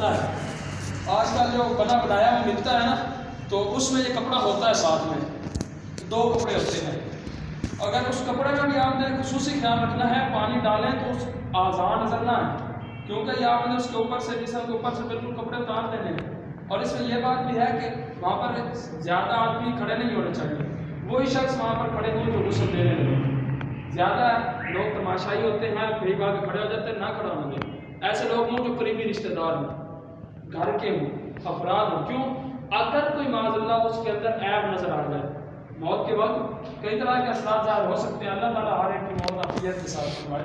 آج کل جو بنا بنایا وہ ملتا ہے نا، تو اس میں یہ کپڑا ہوتا ہے ساتھ میں، دو کپڑے ہوتے ہیں۔ اگر اس کپڑے میں بھی آپ نے خصوصی خیال رکھنا ہے، پانی ڈالیں تو اس آزار نظر نہ آئے، کیونکہ یہ آپ نے اس کے اوپر سے جسم کے اوپر سے بالکل کپڑے اتار دینے ہیں۔ اور اس میں یہ بات بھی ہے کہ وہاں پر زیادہ آدمی کھڑے نہیں ہونے چاہیے، وہی شخص وہاں پر کھڑے ہوں جو غسل دینے لگے۔ زیادہ لوگ تماشائی ہوتے ہیں، کئی بار کھڑے ہو جاتے ہیں، نہ کھڑا ہونے دیں۔ ایسے لوگ ہوں جو قریبی رشتہ دار ہوں، گھر کے ہوں، افراد ہوں۔ کیوں؟ اگر کوئی معاذ اللہ اس کے اندر عیب نظر آ جائے، موت کے وقت کئی طرح کے اثرات ظاہر ہو سکتے ہیں، اللہ تعالیٰ ہر ایک کی موت عافیت کے ساتھ فرمائے،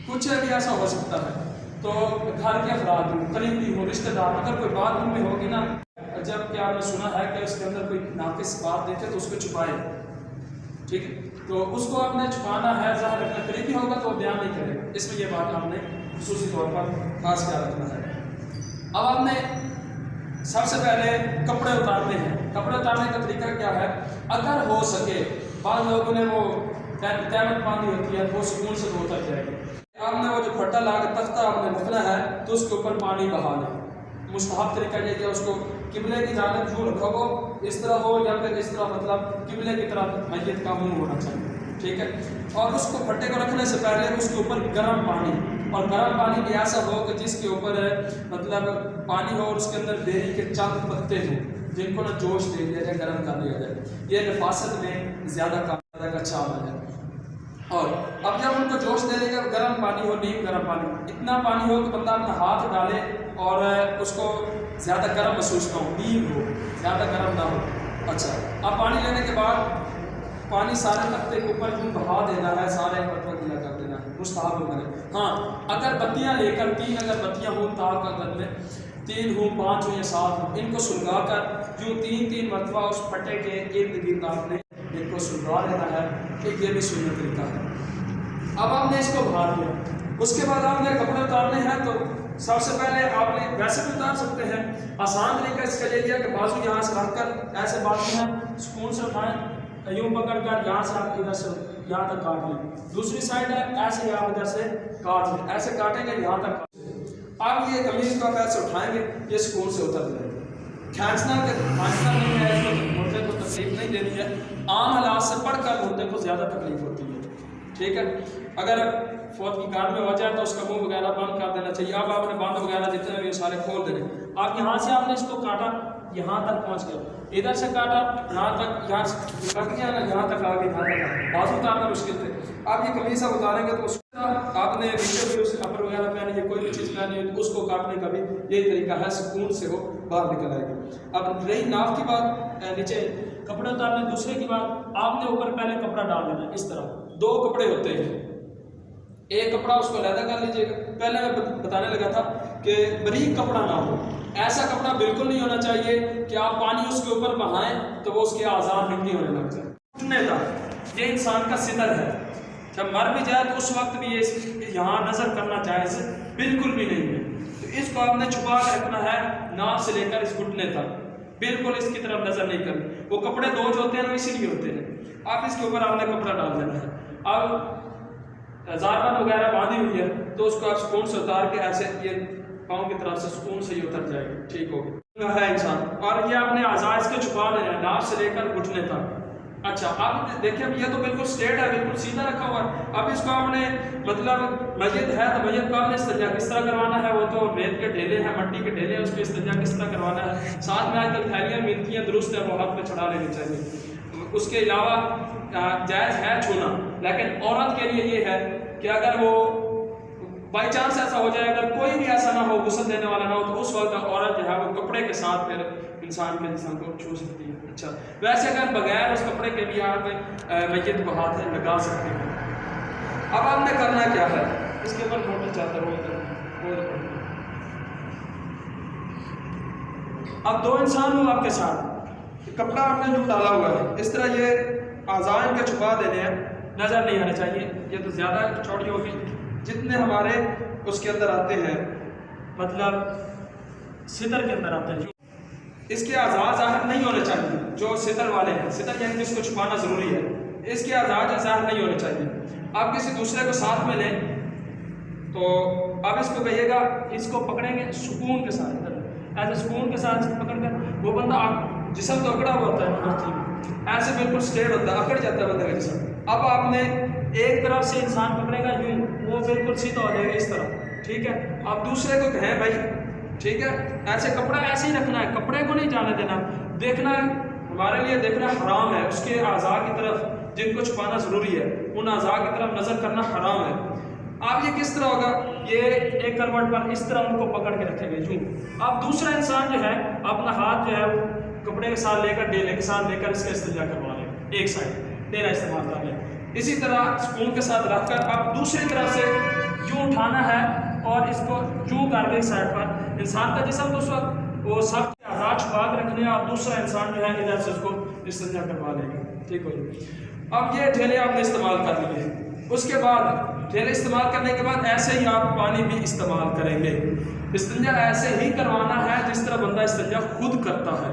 کچھ بھی ایسا ہو سکتا ہے۔ تو گھر کے افراد ہوں، قریبی ہوں، رشتہ دار، اگر کوئی بات ان میں ہوگی نا، جب کہ آپ نے سنا ہے کہ اس کے اندر کوئی ناقص بات دیکھے تو اس کو چھپائے، ٹھیک ہے؟ تو اس کو آپ نے چھپانا ہے، ظاہر رکھنا، قریبی ہوگا تو وہ بیان نہیں کرے گا۔ اس میں یہ بات آپ نے خصوصی طور پر خاص خیال رکھنا ہے۔ اب آپ نے سب سے پہلے کپڑے اتارنے ہیں۔ کپڑے اتارنے کا طریقہ کیا ہے؟ اگر ہو سکے، بعض لوگوں نے وہ تہمت باندھی ہوتی ہے، وہ سکون سے دھوتا جائے گا۔ آپ نے وہ جو پھٹا لا کے تختہ آپ نے رکھنا ہے تو اس کے اوپر پانی بہا لیں۔ مستحب طریقہ یہ کہ اس کو قبلے کی جانب یوں رکھو، وہ اس طرح ہو یا پھر اس طرح، مطلب قبلے کی طرف میت کا منہ ہونا چاہیے، ٹھیک ہے؟ اور اس کو پھٹے کو رکھنے سے پہلے اس کے اوپر گرم پانی، اور گرم پانی بھی ایسا ہو کہ جس کے اوپر مطلب پانی ہو اور اس کے اندر بیری کے چند پتے ہوں جن کو نہ جوش دے دیا جائے، گرم کر دیا جائے۔ یہ نفاست میں زیادہ کا اچھا عمل ہے۔ اور اب جب ان کو جوش دے دے گا، گرم پانی ہو، نیم گرم پانی، اتنا پانی ہو کہ بندہ اپنا ہاتھ ڈالے اور اس کو زیادہ گرم محسوس نہ ہو، نیم ہو، زیادہ گرم نہ ہو۔ اچھا، اب پانی لینے کے بعد پانی سارے تختے کے اوپر یوں بہا دینا ہے، سارے پتھر گیلا کر دینا ہے، مستحب ہوگا۔ ہاں، اگر بتیاں لے کر، تین اگر بتیاں ہوں تاک اگر میں 3 ہوں، 5 ہوں یا 7 ہوں، ان کو سلگا کر یوں 3 مرتبہ اس پھٹے کے ارد گرد آپ نے ان کو سلگا لینا ہے، کہ یہ بھی سنت طریقہ ہے۔ اب آپ نے اس کو بہا دیا، اس کے بعد آپ نے کپڑے اتارنے ہیں، تو سب سے پہلے آپ نے ویسے بھی اتار سکتے ہیں، آسان طریقہ اس کا یہ لیا کہ بازو یہاں سے رکھ کر ایسے بازو ہیں، سکون سے اٹھائیں، یوں پکڑ کر یہاں سے آپ ادھر سے یہاں تک کاٹ لیں، دوسری سائڈ ہے ایسے آپ ادھر سے کاٹ لیں، ایسے کاٹیں گے یہاں تک۔ اب یہ قمیض کو آپ ایسے اٹھائیں گے، یہ سکون سے اتر جائے گا۔ کھینچنا نہیں ہے، اس کو مردے کو تکلیف نہیں دینی ہے، عام حالات سے پڑھ کر مردے کو زیادہ تکلیف ہوتی ہے، ٹھیک ہے؟ اگر فوت کی کار میں ہو جائے تو اس کا منہ وغیرہ بند کر دینا چاہیے۔ اب آپ نے بند وغیرہ جتنے بھی سارے کھول دینے۔ آپ یہاں سے آپ نے اس کو کاٹا، یہاں تک پہنچ گیا، ادھر سے کاٹا یہاں تک، یہاں سے کٹ گیا نا، یہاں تک آگے، یہاں تک بازو اتارنا مشکل تھے۔ آپ یہ قمیص آپ اتاریں گے تو اس کا آپ نے نیچے بھی اس کپڑ وغیرہ پہنی ہے، کوئی بھی چیز پہنی ہے، اس کو کاٹنے کا بھی یہی طریقہ ہے، سکون سے وہ باہر نکل آئے گی۔ اب رہی ناف کی بات، نیچے کپڑے اتارنے، دوسرے کی بات، آپ نے اوپر پہلے کپڑا ڈال دینا، اس طرح 2 کپڑے ہوتے ہیں، ایک کپڑا اس کو علیحدہ کر لیجیے گا۔ پہلے میں بتانے لگا تھا کہ باریک کپڑا نہ ہو، ایسا کپڑا بالکل نہیں ہونا چاہیے کہ آپ پانی اس کے اوپر بہائیں تو وہ اس کے اعضاء ننگے ہونے لگ جائیں۔ گھٹنے تک یہ انسان کا ستر ہے، جب مر بھی جائے تو اس وقت بھی یہ یہاں نظر کرنا جائز بالکل بھی نہیں ہے۔ تو اس کو آپ نے چھپا کے رکھنا ہے، ناف سے لے کر اس گھٹنے تک، بالکل اس کی طرف نظر نہیں کرنی۔ وہ کپڑے 2 جو ہوتے ہیں وہ اسی لیے ہوتے ہیں۔ آپ اس کے اوپر آپ نے کپڑا ڈال دینا ہے۔ اب زاربند وغیرہ باندھی ہوئی ہے تو اس کو آپ سکون سے اتار کے ایسے یہ پاؤں کی طرف سے سکون سے یہ اتر جائے گی، ٹھیک ہوگی ہے انسان۔ اور یہ اپنے اعضاء اس کے چھپا لینا ہے، ناف سے لے کر گھٹنے تک۔ اچھا، اب دیکھیں یہ تو بالکل اسٹریٹ ہے، بالکل سیدھا رکھا ہوا ہے۔ اب اس کو آپ نے مطلب میت ہے تو میت کو آپ نے استنجا کس طرح کروانا ہے، وہ تو ریت کے ڈھیلے ہیں، مٹی کے ڈھیلے ہیں، اس کو استنجا کس طرح کروانا ہے۔ ساتھ میں آج کل تھیلیاں ملتی ہیں، درست ہے، وہ ہاتھ میں چھڑا لینی چاہیے۔ اس کے علاوہ جائز ہے چھونا، لیکن عورت کے لیے یہ ہے کہ اگر وہ بائی چانس ایسا ہو جائے، اگر کوئی بھی ایسا نہ ہو، غسل دینے والا نہ ہو، تو اس وقت عورت جو ہے وہ کپڑے کے ساتھ پھر انسان کے جسم کو چھو سکتی ہے۔ اچھا، ویسے اگر بغیر اس کپڑے کے بھی آپ میت کو ہاتھ لگا سکتے ہیں۔ اب آپ نے کرنا کیا ہے، اس کے اوپر موٹر چادر اب 2 انسان ہوں آپ کے ساتھ، کپڑا آپ نے جو ڈالا ہوا ہے، اس طرح یہ اعضاء ان کے چھپا دینے ہیں، نظر نہیں آنے چاہیے۔ یہ تو زیادہ چوڑی ہوگی، جتنے ہمارے اس کے اندر آتے ہیں، مطلب ستر کے اندر آتے ہیں، اس کے اعضاء ظاہر نہیں ہونے چاہیے، جو ستر والے ہیں، ستر یعنی جس کو چھپانا ضروری ہے، اس کے اعضاء ظاہر نہیں ہونے چاہیے۔ آپ کسی دوسرے کو ساتھ میں لیں تو اب اس کو کہیے گا، اس کو پکڑیں گے سکون کے ساتھ، ایسے سکون کے ساتھ پکڑ کر وہ بندہ جسم تو اکڑا ہوا ہوتا ہے، ایسے بالکل اسٹریٹ ہوتا ہے، اکڑ جاتا ہے بندے کا جسم. اب آپ نے ایک طرف سے انسان پکڑے گا یوں، وہ بالکل سیدھا ہو جائے گا اس طرح، ٹھیک ہے. اب دوسرے کو کہیں بھائی ٹھیک ہے ایسے کپڑا ایسے ہی رکھنا ہے، کپڑے کو نہیں جانے دینا. دیکھنا ہمارے لیے دیکھنا حرام ہے، اس کے اعضاء کی طرف جن کو چھپانا ضروری ہے ان اعضاء کی طرف نظر کرنا حرام ہے. اب یہ کس طرح ہوگا، یہ ایک کروٹ پر اس طرح ان کو پکڑ کے رکھیں گے یوں. اب دوسرا انسان جو ہے اپنا ہاتھ جو ہے وہ کپڑے کے ساتھ لے کر ڈیلے کے ساتھ لے کر اس کا استنجا کروا لیں، ایک سائڈ ڈیلا استعمال کر لیں. اسی طرح سپون کے ساتھ رکھ کر اب دوسری طرف سے یوں اٹھانا ہے اور اس کو یوں کر کے سائڈ پر انسان کا جسم تو اس وقت وہ سب آزاد چھپا کے رکھنے ہیں اور دوسرا انسان جو ہے ادھر سے اس کو استنجا کروا لے گا. ٹھیک ہو جی. اب یہ ڈھیلے آپ نے استعمال کر لیے، اس کے بعد ڈھیلے استعمال کرنے کے بعد ایسے ہی آپ پانی بھی استعمال کریں گے. استنجا ایسے ہی کروانا ہے جس طرح بندہ استنجا خود کرتا ہے،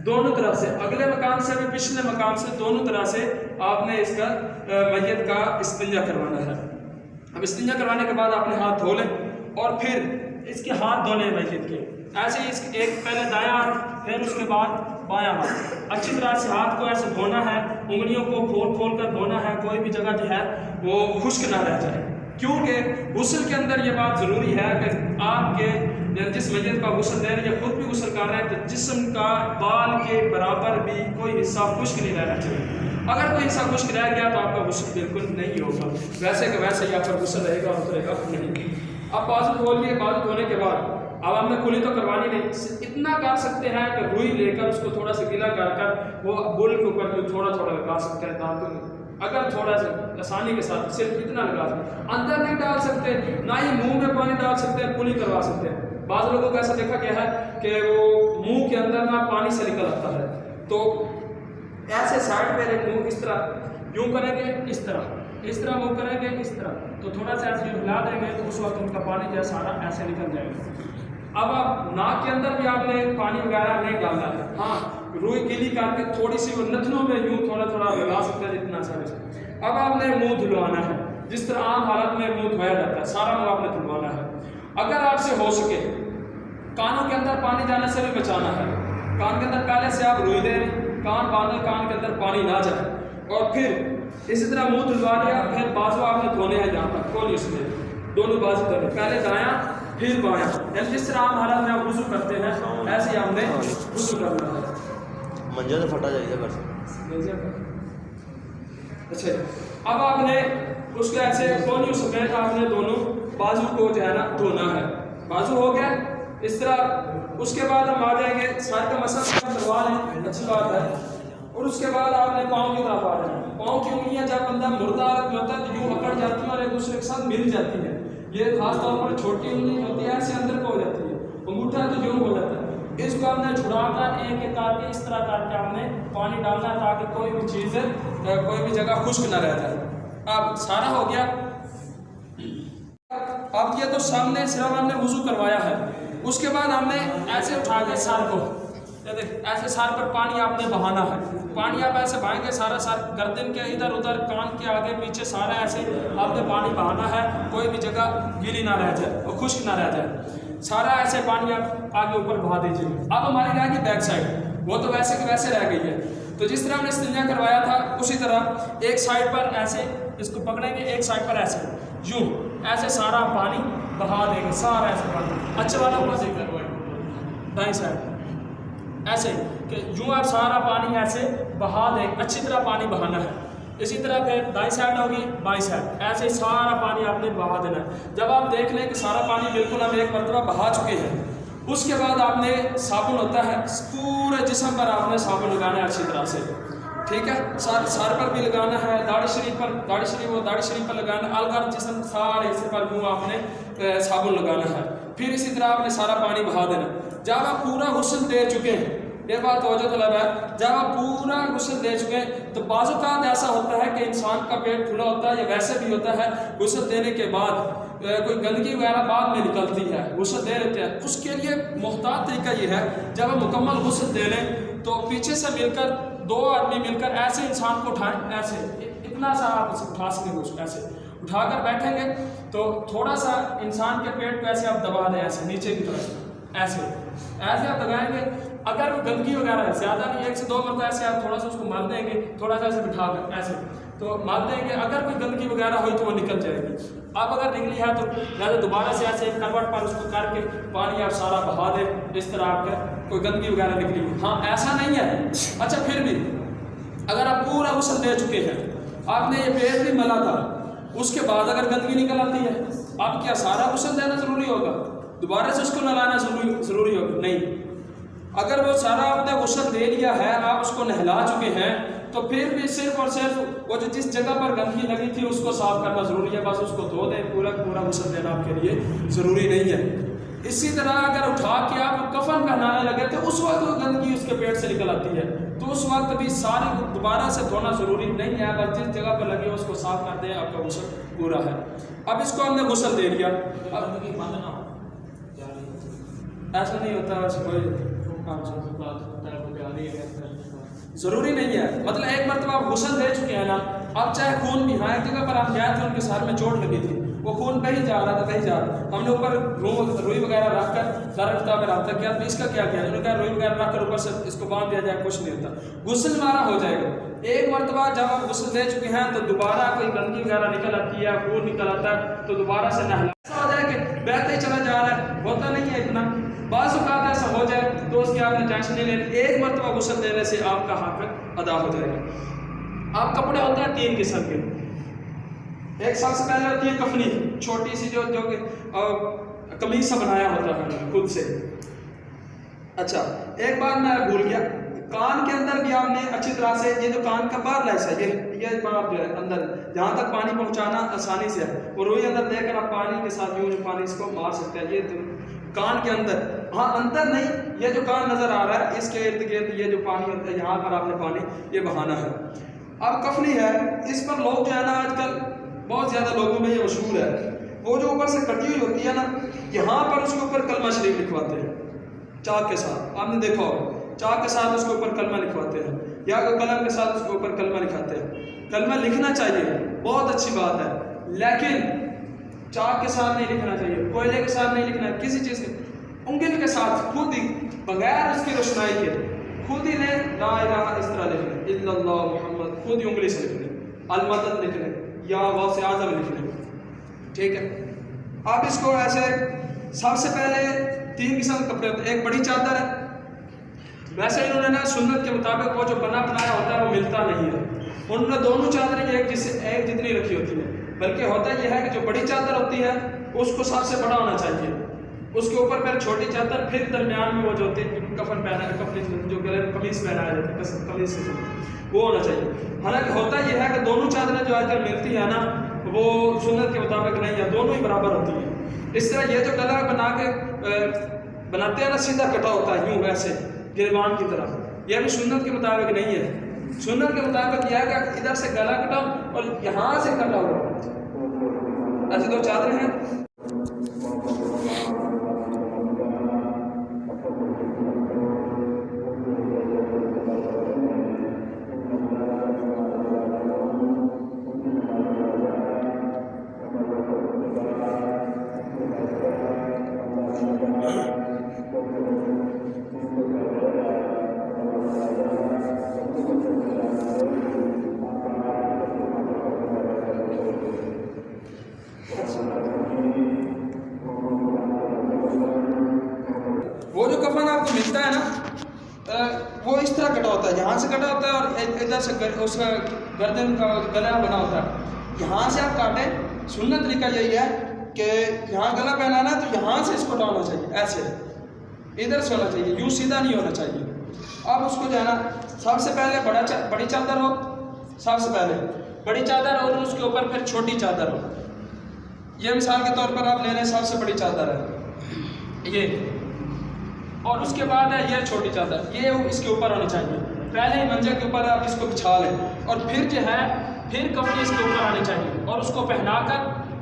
دونوں طرف سے، اگلے مقام سے بھی پچھلے مقام سے، دونوں طرح سے آپ نے اس کا میت کا استنجا کروانا ہے. اب استنجا کروانے کے بعد آپ نے ہاتھ دھو لیں اور پھر اس کے ہاتھ دھونے میت کے، ایسے ہی اس ایک پہلے دایاں ہاتھ پھر اس کے بعد بایاں ہاتھ، اچھی طرح سے ہاتھ کو ایسے دھونا ہے، انگلیوں کو کھول کھول کر دھونا ہے، کوئی بھی جگہ جو ہے وہ خشک نہ رہ جائے. کیونکہ غسل کے اندر یہ بات ضروری ہے کہ آپ کے جس میت کا غسل دے رہے ہیں یا خود بھی غسل کر رہے ہیں تو جسم کا بال کے برابر بھی کوئی حصہ خشک نہیں رہنا چاہیے. اگر کوئی حصہ خشک رہ گیا تو آپ کا غسل بالکل نہیں ہوگا، ویسے کہ ویسے ہی آپ کا غسل رہے گا، اترے گا نہیں. اب بازو دھو لیے، بازو دھونے کے بعد اب ہم نے کلی تو کروانی نہیں، اتنا کر سکتے ہیں کہ روئی لے کر اس کو تھوڑا سا گیلا کر کر وہ بل کے اوپر تھوڑا تھوڑا لگا سکتے ہیں دانتوں میں، اگر تھوڑا سا آسانی کے ساتھ صرف اتنا لگا سکتے ہیں. اندر نہیں ڈال سکتے، نہ ہی منہ میں پانی ڈال سکتے ہیں، کلی کروا سکتے ہیں. بعض لوگوں کو ایسا دیکھا گیا ہے کہ وہ منہ کے اندر نہ پانی سے نکل آتا ہے، تو ایسے سائڈ پہ منہ اس طرح یوں کریں گے، اس طرح منہ کریں گے، اس طرح تو تھوڑا سا ایسے ہلا دیں گے تو اس وقت ان کا پانی جو ہے سارا ایسے نکل جائے گا. اب آپ ناک کے اندر بھی آپ نے پانی وغیرہ نہیں ڈالنا ہے، ہاں روئی گیلی کر کے تھوڑی سی وہ نتنوں میں یوں تھوڑا تھوڑا لگا سکتے ہیں جتنا سا. اب آپ نے منہ دھلوانا ہے جس طرح عام حالت میں منہ دھویا جاتا ہے، سارا منہ آپ نے دھلوانا ہے. اگر آپ سے ہو سکے کانوں کے اندر پانی جانے سے بھی بچانا ہے، کان کے اندر پہلے سے آپ روئی دیں، کان باندھے، کان کے اندر پانی نہ جائے، اور پھر اسی طرح منہ دھلوا لیا. پھر بازو آپ نے دھونے ہیں، جہاں تک کھولی اس میں دونوں بازو دھونے، پہلے دایاں پھر بایاں، یعنی جس طرح عام حالات میں آپ وضو کرتے ہیں ایسے ہی ہم نے وضو کرنا ہے. منجا تو پھٹا جائے گا. اچھا اب آپ نے اس کے ایسے کونیوں سمیت آپ نے دونوں بازو کو جو ہے نا دھونا ہے. بازو ہو گیا اس طرح. اس کے بعد ہم آ جائیں گے سر کا مسئلہ کروا لیں، اچھی بات ہے. اور اس کے بعد آپ نے پاؤں کی طرف آ جائیں. پاؤں کی انگلیاں جب بندہ مردہ حالت میں ہوتا ہے تو یوں اکڑ جاتی ہیں اور ایک دوسرے کے ساتھ مل جاتی ہیں. یہ خاص طور پر چھوٹی انگلی ہوتی ہے ایسے اندر کو ہو جاتی ہے، انگوٹھا تو یوں ہو جاتا ہے. اس کو ہم نے چھڑا کر ایک ایک کر کے اس طرح کر کے ہم نے پانی ڈالنا ہے تاکہ کوئی بھی چیز کوئی بھی جگہ خشک نہ رہ جائے. اب سارا ہو گیا. اب یہ تو سامنے صرف ہم نے وضو کروایا ہے. اس کے بعد ہم نے ایسے اٹھا کے سر کو ایسے سر پر پانی آپ نے بہانا ہے. پانی آپ ایسے بہائیں گے سارا سر، گردن کے ادھر ادھر، کان کے آگے پیچھے، سارا ایسے آپ نے پانی بہانا ہے، کوئی بھی جگہ گیلی نہ رہ جائے اور خشک نہ رہ جائے. سارا ایسے پانی آپ آگے اوپر بہا دیجیے. اب ہماری رہ گئی بیک سائڈ، وہ تو ویسے کہ ویسے رہ گئی ہے. تو جس طرح ہم نے استنجا کروایا تھا اسی طرح ایک سائڈ پر ایسے اس کو پکڑیں گے، ایک سائڈ پر ایسے یوں ایسے سارا پانی بہا دیں گے، سارا ایسے پانی. اچھا والا اوپر سے دائیں سائڈ ایسے کہ یوں آپ سارا پانی ایسے بہا دیں، اچھی طرح پانی بہانا ہے. اسی طرح پھر دائیں سائڈ ہوگی، بائیں سائڈ، ایسے ہی سارا پانی آپ نے بہا دینا ہے. جب آپ دیکھ لیں کہ سارا پانی بالکل ہم ایک مرتبہ بہا چکے ہیں، اس کے بعد آپ نے صابن ہوتا ہے پورے جسم پر آپ نے صابن لگانا ہے اچھی طرح سے. ٹھیک ہے، سر پر بھی لگانا ہے، داڑھی شریف پر لگانا ہے، الگ جسم سارے حصے پر یوں آپ نے صابن لگانا ہے. پھر اسی طرح آپ نے سارا پانی بہا دینا. جب آپ پورا غسل دے چکے ہیں، یہ بات توجہ طلب ہے، جب آپ پورا غسل دے چکے ہیں تو بعض اوقات ایسا ہوتا ہے کہ انسان کا پیٹ کھلا ہوتا ہے یا ویسے بھی ہوتا ہے غسل دینے کے بعد کوئی گندگی وغیرہ بعد میں نکلتی ہے، غسل دے لیتے ہیں. اس کے لیے محتاط طریقہ یہ ہے جب آپ مکمل غسل دے لیں تو پیچھے سے مل کر دو آدمی مل کر ایسے انسان کو اٹھائیں، ایسے اتنا سا آپ اسے اٹھا سکیں گے ایسے، اٹھا کر بیٹھیں گے تو تھوڑا سا انسان کے پیٹ کو ایسے آپ دبا دیں، ایسے نیچے کی طرف ایسے آپ دبائیں گے. اگر وہ گندگی وغیرہ ہے زیادہ نہیں، 1 سے 2 مرتبہ ایسے آپ تھوڑا سا اس کو مال دیں گے، تھوڑا سا ایسے بٹھا کر ایسے تو مال دیں گے. اگر کوئی گندگی وغیرہ ہوئی تو وہ نکل جائے گی. اب اگر نکلی ہے تو لہٰذا دوبارہ سے ایسے کروٹ پر اس کو کر کے پانی آپ سارا بہا دیں، اس طرح آپ کا کوئی گندگی وغیرہ نکلی. ہاں ایسا نہیں ہے. اچھا پھر بھی اگر آپ پورا غسل دے چکے ہیں، آپ نے یہ پیر بھی ملا تھا، اس کے بعد اگر گندگی نکل آتی ہے، اب کیا سارا غسل دینا ضروری ہوگا؟ دوبارہ سے اس کو نہلانا ضروری ہوگا؟ نہیں. اگر وہ سارا آپ نے غسل دے لیا ہے، آپ اس کو نہلا چکے ہیں، تو پھر بھی صرف اور صرف وہ جو جس جگہ پر گندگی لگی تھی اس کو صاف کرنا ضروری ہے. بس اس کو دھو دیں، پورا غسل دینا آپ کے لیے ضروری نہیں ہے. اسی طرح اگر اٹھا کے آپ کفن پہنانے لگے تو اس وقت وہ گندگی اس کے پیٹ سے نکل آتی ہے، تو اس وقت بھی ساری دوبارہ سے دھونا ضروری نہیں ہے. بس جس جگہ پر لگے اس کو صاف کر دیں، آپ کا غسل پورا ہے. اب اس کو ہم نے غسل دے دیا. ایسا نہیں ہوتا، ویسے کوئی ضروری نہیں ہے. مطلب ایک مرتبہ آپ غسل دے چکے ہیں نا، اب چاہے خون بھی، ہاں ایک جگہ پر ہم گئے تھے، ان کے سر میں چوٹ لگی تھی، وہ خون کہیں جا رہا تھا. ہم نے اوپر روئی وغیرہ رکھ کر دارالفتہ میں رابطہ کیا، تو اس کا کیا کیا؟ انہوں نے کہا روئی وغیرہ رکھ کر اوپر سے اس کو باندھ دیا جائے، کچھ نہیں ہوتا، غسل ہمارا ہو جائے گا. ایک مرتبہ جب آپ غسل دے چکے ہیں تو دوبارہ کوئی گندگی وغیرہ نکل آتی ہے، خون نکل آتا ہے، تو دوبارہ سے نہلا. ایسا ہو جائے کہ بہتے ہی چلا جا رہا ہے، ہوتا نہیں ہے اتنا. بعض اوقات ایسا ہو جائے تو اس کی آپ نے ٹینشن نہیں لینی. ایک مرتبہ غسل دینے سے آپ کا حق ادا ہو جائے گا. آپ کپڑے ہوتے ہیں 3 قسم کے. ایک سب سے پہلے ہوتی ہے کفنی، چھوٹی سی جو کہ قمیص سے بنایا ہوتا ہے خود سے. اچھا ایک بات میں بھول گیا، کان کے اندر بھی آپ نے اچھی طرح سے، یہ جو کان کا باہر لائس ہے، یہ بات جو ہے اندر جہاں تک پانی پہنچانا آسانی سے ہے، وہ روئی اندر دے کر آپ پانی کے ساتھ یوں پانی اس کو مار سکتے ہیں. یہ کان کے اندر، ہاں اندر نہیں، یہ جو کان نظر آ رہا ہے اس کے ارد گرد یہ جو پانی ہوتا ہے، یہاں پر آپ نے پانی یہ بہانا ہے. اب کفنی ہے، اس پر لوگ جو ہے نا آج کل بہت زیادہ لوگوں میں یہ مشہور ہے، وہ جو اوپر سے کٹی ہوئی ہوتی ہے نا، یہاں پر اس کے اوپر کلمہ شریف لکھواتے ہیں چاک کے ساتھ. آپ نے دیکھا ہوگا چاک کے ساتھ اس کے اوپر کلمہ لکھواتے ہیں، یا قلم کے ساتھ اس کے اوپر کلمہ لکھاتے ہیں. کلمہ لکھنا چاہیے، بہت اچھی بات ہے، لیکن چاک کے ساتھ نہیں لکھنا چاہیے، کوئلے کے ساتھ نہیں لکھنا ہے، کسی چیز کے انگل کے ساتھ خود ہی بغیر اس کی روشنائی کے خود ہی نے لا الہ اس طرح لکھ لیں، الا اللہ محمد، خود ہی انگلی سے لکھ لیں، المدد لکھ لیں، یا غوث اعظم لکھ لیں. ٹھیک ہے. اب اس کو ایسے سب سے پہلے 3 قسم کے کپڑے ہوتے ہیں. ایک بڑی چادر ہے، ویسے انہوں نے نا سنت کے مطابق وہ جو بنا بنایا ہوتا ہے وہ ملتا نہیں ہے. انہوں نے دونوں چادریں ایک جتنی رکھی ہوتی ہے، بلکہ ہوتا یہ ہے کہ جو بڑی چادر ہوتی ہے اس کو سب سے بڑا ہونا چاہیے، اس کے اوپر پھر چھوٹی چادر، پھر درمیان میں وہ جو ہوتی ہے کفن پہنا ہے، کفن جو گلے میں قمیص پہنایا جاتا ہے، قمیص کے ساتھ وہ ہونا چاہیے. حالانکہ ہوتا یہ ہے کہ دونوں چادریں جو آج کل ملتی ہیں نا وہ سنت کے مطابق نہیں ہے، دونوں ہی برابر ہوتی ہیں. اس طرح یہ جو گلا بنا کے بناتے ہیں نا، سیدھا کٹا ہوتا ہے یوں ایسے گریبان کی طرح، یہ بھی سنت کے مطابق نہیں ہے. سنت کے مطابق یہ ہے کہ ادھر سے گلا کٹا اور یہاں سے کٹا ہوا. ایسے 2 چادریں ہیں. وہ جو کفن آپ کو ملتا ہے نا وہ اس طرح کٹا ہوتا ہے، یہاں سے کٹا ہوتا ہے اور ادھر سے اس کا گردن کا گلا بنا ہوتا ہے. یہاں سے آپ کاٹیں. سنت طریقہ یہی ہے کہ یہاں گلا پہنانا ہے تو یہاں سے اس کو ڈالنا چاہیے، ایسے ادھر سے ہونا چاہیے، یوں سیدھا نہیں ہونا چاہیے. اب اس کو جو ہے نا سب سے پہلے بڑی چادر ہو، سب سے پہلے بڑی چادر اور اس کے اوپر پھر چھوٹی چادر ہو. یہ مثال کے طور پر آپ لے لیں، سب سے بڑی چادر ہے یہ، اور اس کے بعد ہے یہ چھوٹی چادر، یہ اس کے اوپر ہونی چاہیے. پہلے ہی منجے کے اوپر آپ اس کو بچھا لیں، اور پھر جو ہے پھر کپڑے اس کے اوپر آنے چاہیے اور اس کو پہنا کر.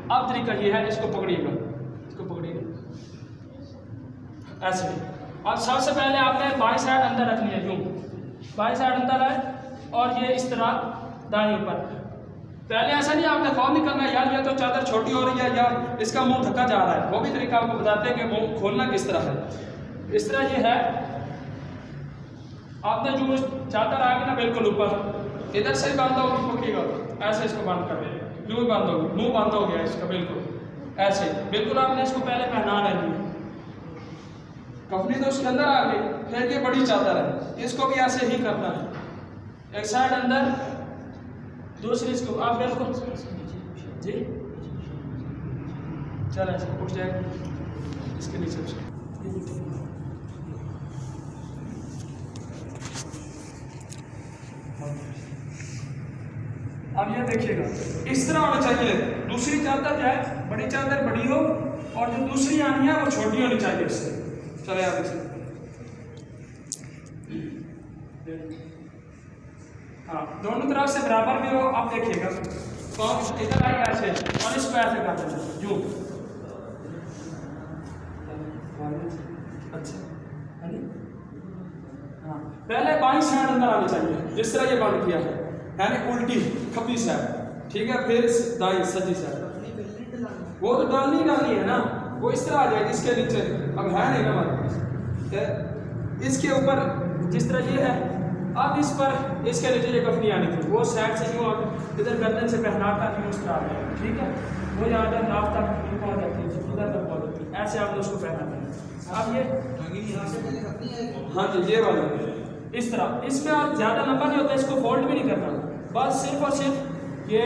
اب طریقہ یہ ہے، اس کو پکڑیے گا، اس کو پکڑیے گا ایسے. اب سب سے پہلے آپ نے بائیں سائڈ اندر رکھنی ہے، یوں بائیں سائڈ اندر ہے، اور یہ اس طرح دائیں اوپر. پہلے ایسا نہیں آپ نے خواب نہیں کرنا یار یہ تو چادر چھوٹی ہو رہی ہے یا اس کا منہ ڈھکا جا رہا ہے، وہ بھی طریقہ آپ کو بتاتے ہیں کہ منہ کھولنا کس طرح ہے۔ اس طرح یہ ہے، آپ نے جو چادر آئے گی نا بالکل اوپر، ادھر سے ہی باندھا ہوگی، پکڑے گا ایسے اس کو باندھ کر دیں، یوں ہی باندھ ہوگی، منہ باندھا ہو گیا اس کا بالکل ایسے ہی، بالکل آپ نے اس کو پہلے پہنا لینی ہے، کفنی تو اس کے اندر آ گئی، پھر یہ بڑی چادر ہے، اس کو بھی ایسے ہی کرنا ہے، ایک سائڈ اندر دوسری اس کو آپ بالکل جی چل ایسے اٹھ جائے اس کے نیچے سے۔ اب یہ دیکھیے گا اس طرح ہونا چاہیے، دوسری چادر جو ہے بڑی چادر بڑی ہو اور جو دوسری آنی ہے وہ چھوٹی ہونی چاہیے اس سے۔ چلے آپ اسے ہاں دونوں طرف سے برابر بھی ہو، آپ دیکھیے گا تو ادھر آئے ایسے اور اس کو ایسے کر دینا یوں، اچھا ہاں پہلے بائیں سائڈ اندر آنی چاہیے جس طرح یہ بند کیا ہے، یعنی الٹی کھبی سائڈ، ٹھیک ہے، پھر دائیں سجی سائڈ، وہ تو ڈالنی ہے نا، وہ اس طرح آ جائے گی اس کے نیچے، اب ہے نہیں نا ہمارے پاس، اس کے اوپر جس طرح یہ ہے، اب اس پر اس کے نیچے یہ کفنی آنی تھی، وہ سائڈ سے یوں ادھر گردن سے پہنا کر یوں اس طرح آ جائے گا، ٹھیک ہے، وہ یہاں ادھر ناف تک پہنچ جاتی ہے، ادھر تک پہنچ جاتی ہے، ایسے آپ نے اس کو پہنا ہے۔ اب یہ ہاں جی یہ والا اس طرح، اس میں آپ زیادہ لمبا نہیں ہوتا، اس کو فولڈ بھی نہیں کرنا، بس صرف اور صرف یہ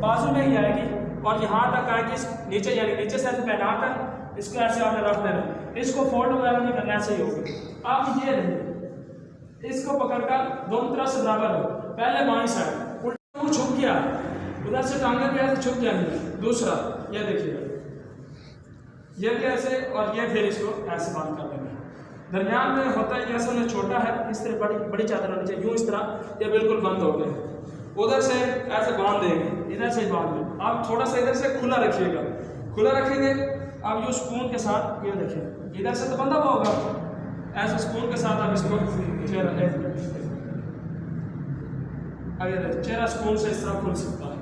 بازو میں ہی آئے گی اور یہاں تک آئے گی نیچے، یعنی نیچے سے ایسے پہنا کر اس کو ایسے آپ نے رکھ دینا، اس کو فولڈ وغیرہ نہیں کرنا، ایسے ہی ہوگا۔ اب یہ نہیں، اس کو پکڑ کر دونوں طرف سے برابر ہو، پہلے بائیں سائڈ الٹا منہ چھپ گیا، ادھر سے ٹانگیں بھی ایسے چھپ جائیں گی، دوسرا یہ دیکھیے گا یہ بھی ایسے اور یہ پھر اس کو ایسے باندھ کر دینا، درمیان میں ہوتا ہے یہ اصل میں چھوٹا ہے، اس طرح بڑی چادر ہونی چاہیے، یوں اس طرح یہ بالکل بند ہو گئے، ادھر سے ایسے باندھ دیں گے، ادھر سے باندھ دیں، آپ تھوڑا سا ادھر سے کھلا رکھیے گا، کھلا رکھیں گے، آپ یوں سکون کے ساتھ یہ دیکھیں، ادھر سے تو بندہ ہوا ہوگا، ایسے سکون کے ساتھ آپ اس کو چہرہ سکون سے اس طرح کھل سکتا ہے،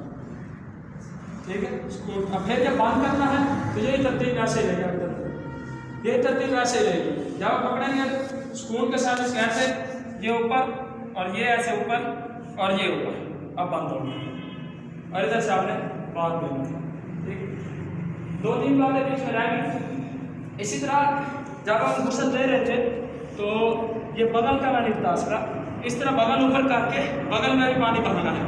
ٹھیک ہے، سکون۔ اب پھر یہ بند کرنا ہے تو یہی ترتیب ایسے رہے گا، یہ ترتیب ایسے رہے گی، جب آپ پکڑیں گے سکون کے ساتھ اس کے ایسے یہ اوپر اور یہ ایسے اوپر اور یہ اوپر، اب بند ہوگا اور ادھر سے آپ نے باندھ دینا، ٹھیک، دو تین باتیں بیچ میں رہ گئی۔ اسی طرح جب ہم غسل دے رہے تھے تو یہ بغل کا میں نے بتا سکا، اس طرح بغل اوپر کر کے بغل میں بھی پانی بہانا ہے،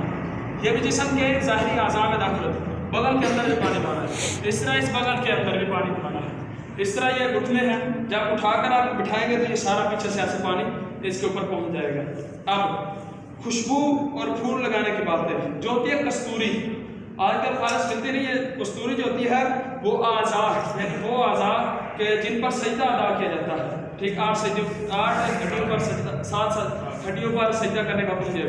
یہ بھی جسم کے ظاہری اعضاء میں داخل ہوتا ہے، بغل کے اندر بھی پانی بہانا ہے، اس طرح اس بغل کے اندر بھی پانی بہانا ہے، اس طرح یہ گھٹنے ہیں، جب اٹھا کر آپ بٹھائیں گے تو یہ سارا پیچھے سے ایسے پانی اس کے اوپر پہنچ جائے گا۔ اب خوشبو اور پھول لگانے کی بات ہے جو ہوتی ہے کستوری، آج کل خالص ملتی نہیں ہے، کستوری جو ہوتی ہے وہ اعضاء، یعنی وہ اعضاء کہ جن پر سجدہ ادا کیا جاتا ہے، ٹھیک، 8 ہڈیوں پر سجدہ، 7 ہڈیوں پر سجدہ کرنے کا حکم دیا،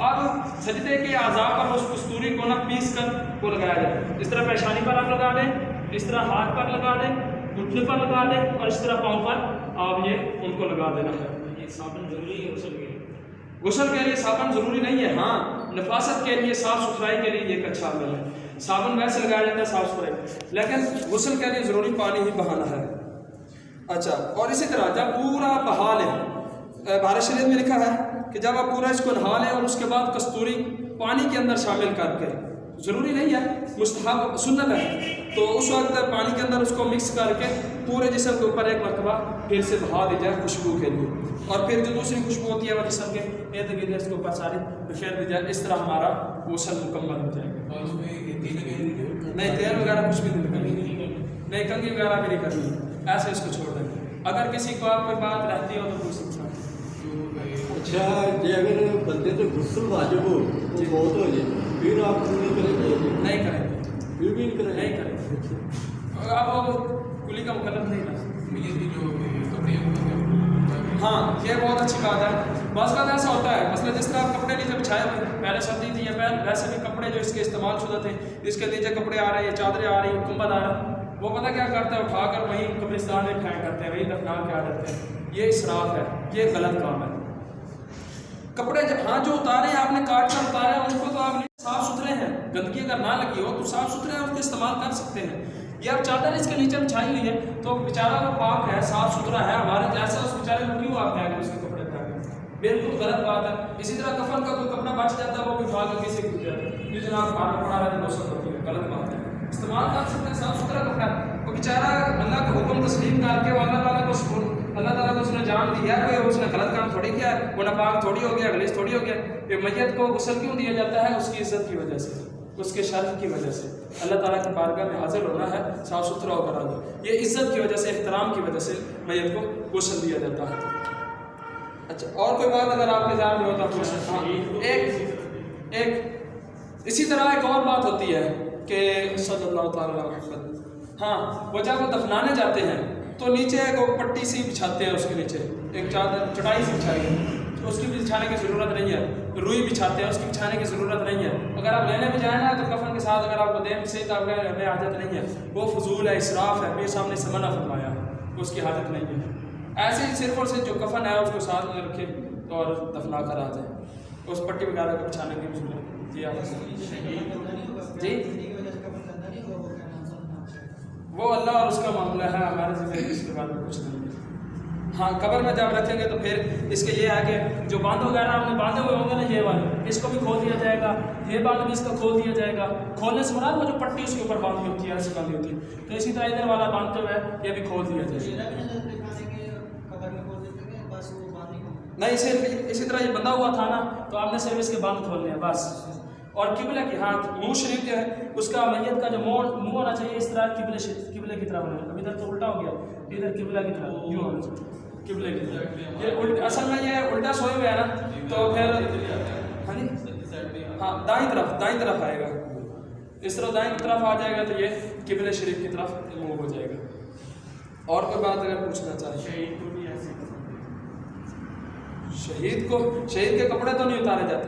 اب سجدے کے اعضاء پر اس کستوری کو نہ پیس کر وہ لگایا جائے، اس طرح پیشانی پر آپ لگا دیں، اس طرح ہاتھ پر لگا دیں، گھٹنے پر لگا دیں اور اس طرح پاؤں پر آپ یہ ان کو لگا دینا ہے۔ یہ صابن ضروری ہے غسل کے لیے؟ غسل کے لیے صابن ضروری نہیں ہے، ہاں نفاست کے لیے، صاف ستھرائی کے لیے یہ ایک اچھا عمل ہے، صابن ویسے لگایا جاتا ہے صاف ستھرائی، لیکن غسل کے لیے ضروری پانی ہی بہانا ہے۔ اچھا، اور اسی طرح جب پورا بہا لیں، بہار شریعت میں لکھا ہے کہ جب آپ پورا اس کو نہا لیں اور اس کے بعد کستوری پانی کے اندر شامل کر کے، ضروری نہیں ہے، مستحب سنت ہے، تو اس وقت پانی کے اندر اس کو مکس کر کے پورے جسم کے اوپر ایک مرتبہ پھر سے بہا دی جائے خوشبو کے لیے، اور پھر جو دوسری خوشبو ہوتی ہے وہ جسم کے ارد گرد اس کے اوپر ساری بکھیر دی جائے، اس طرح ہمارا غسل مکمل ہو جائے گا۔ نہیں تیل وغیرہ کچھ بھی نہیں کرنی، نہیں کنگھی وغیرہ بھی نہیں کرنی، ایسے اس کو چھوڑ دیں۔ اگر کسی کو آپ کوئی بات رہتی ہو تو پوچھ سکتا ہے۔ اچھا جی، اگر بندے تو غسل واجب ہو تو بہت ہو جائے پھر آپ نہیں کریں گے؟ نہیں کریں گے، پھر بھی نہیں کریں گے، اب وہ کلی کا مکلف نہیں رہ۔ ہاں یہ بہت اچھی بات ہے، بعض اوقات ایسا ہوتا ہے، مثلا جس طرح آپ کپڑے نیچے بچھائے ہوئے، پہلے سردی تھی یا پہلے ویسے بھی کپڑے جو اس کے استعمال شدہ تھے، اس کے نیچے کپڑے آ رہے ہیں، چادریں آ رہی ہیں، کمبل آ رہا ہے، وہ پتہ کیا کرتے ہیں، اٹھا کر وہیں قبرستان میں پھینک کرتے ہیں، وہیں دفنا کے آ جاتے ہیں، یہ اسراف ہے، یہ غلط کام ہے۔ کپڑے ہاں جو اتارے آپ نے کاٹ کر اتارے ان کو تو آپ نے صاف ستھرے ہیں، گندگی اگر نہ لگی ہو تو صاف ستھرے ہیں، اس کو استعمال کر سکتے ہیں. یہ اب چادر اس کے نیچے بچھائی ہوئی ہے تو بیچارہ وہ پاک ہے، صاف ستھرا ہے، ہمارے جیسا اس بیچارے کو کیوں آپ پھینک اس کے کپڑے پھینک؟ بالکل غلط بات ہے. اسی طرح کفن کا کوئی کپڑا بچ جاتا ہے وہ بھی اٹھا کے کسی کو دے دیتا ہے، یہ جناب کھانا پڑا ہے تو دوسرا ہوتی ہے، غلط بات ہے. استعمال کر سکتے ہیں صاف ستھرا کپڑا. وہ بیچارہ اللہ کا حکم تسلیم کر کے اللہ تعالیٰ کو اللہ تعالیٰ کو اس نے جان دیا ہے، کوئی اس نے غلط کام تھوڑی کیا ہے، وہ ناپاک تھوڑی ہو گیا، غلیظ تھوڑی ہو گیا. یہ میت کو غسل کیوں دیا جاتا ہے؟ اس کی عزت کی وجہ سے، اس کے شرف کی وجہ سے. اللہ تعالیٰ کی بارگاہ میں حاضر ہونا ہے، صاف ستھرا ہو کر آنا. یہ عزت کی وجہ سے، احترام کی وجہ سے میت کو غسل دیا جاتا ہے. اچھا اور کوئی بات اگر آپ کے ذہن میں ہوتا تو ایک اسی طرح ایک اور بات ہوتی ہے کہ صلی اللہ تعالیٰ علیہ وسلم، ہاں وہ جب وہ دفنانے جاتے ہیں تو نیچے ایک پٹی سی بچھاتے ہیں، اس کے نیچے ایک چادر چٹائی سی بچھائی ہے، اس کی بھی بچھانے کی ضرورت نہیں ہے. روئی بچھاتے ہیں، اس کی بچھانے کی ضرورت نہیں ہے. اگر آپ لینے بھی جائیں نا تو کفن کے ساتھ اگر آپ کو دیں سے تو ہمیں حاجت نہیں ہے، وہ فضول ہے، اسراف ہے، میرے سامنے سے منع فرمایا، اس کی حاجت نہیں ہے. ایسے ہی صرف اور صرف جو کفن ہے اس کو ساتھ میں رکھے اور دفنا کر آ جائیں، اس پٹی وغیرہ کو بچھانے کی ضرورت. جی آپ جی وہ اللہ اور اس کا معاملہ ہے، ہمارے ذمہ اس کے بارے میں کچھ نہیں ہے. ہاں قبر میں جب رکھیں گے تو پھر اس کے یہ ہے کہ جو باندھ وغیرہ آپ نے باندھے ہوئے ہوں گے نا، یہ والے اس کو بھی کھول دیا جائے گا، یہ باندھ بھی اس کا کھول دیا جائے گا. کھولنے سے مراد وہ جو پٹی اس کے اوپر باندھی ہوتی ہے، ایسی باندھی ہوتی ہے، تو اسی طرح ادھر والا باندھ جو ہے یہ بھی کھول دیا جائے گا. نہیں صرف اسی طرح یہ بندھا ہوا تھا نا تو آپ نے صرف اس کے باندھ کھولنے ہیں بس. اور قبلہ کی ہاتھ منہ شریف جو ہے اس کا میت کا جو منہ ہونا چاہیے اس طرح قبلے کی طرح ہونا ہے. اب ادھر تو الٹا ہو گیا، ادھر قبلہ کی طرح یوں ہونا چاہیے، قبلے کی طرح. یہ اصل میں یہ الٹا سوئے ہوئے ہے نا تو پھر ہاں جی ہاں دائیں طرف آئے گا، اس طرح دائیں طرف آ جائے گا تو یہ قبلہ شریف کی طرف منہ ہو جائے گا. اور کوئی بات اگر پوچھنا چاہیے؟ شہید کے کپڑے تو نہیں اتارے جاتے.